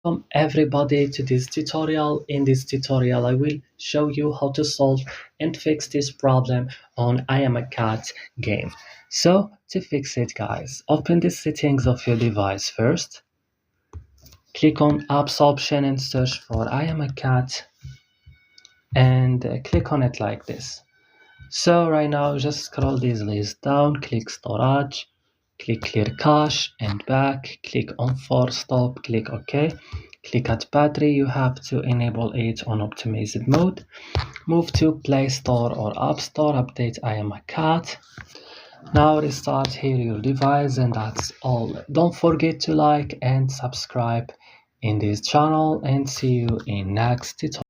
Welcome everybody to this tutorial. In this tutorial I will show you how to solve and fix this problem on I Am a Cat game. So to fix it, guys, open the settings of your device first, click on apps option and search for I Am a Cat, and click on it like this. So right now just scroll this list down, click storage, click clear cache and back, click on force stop, click OK, click at battery. You have to enable it on optimized mode, move to Play Store or App Store, update I Am a Cat. Now restart here your device, and that's all. Don't forget to like and subscribe in this channel, and see you in next tutorial.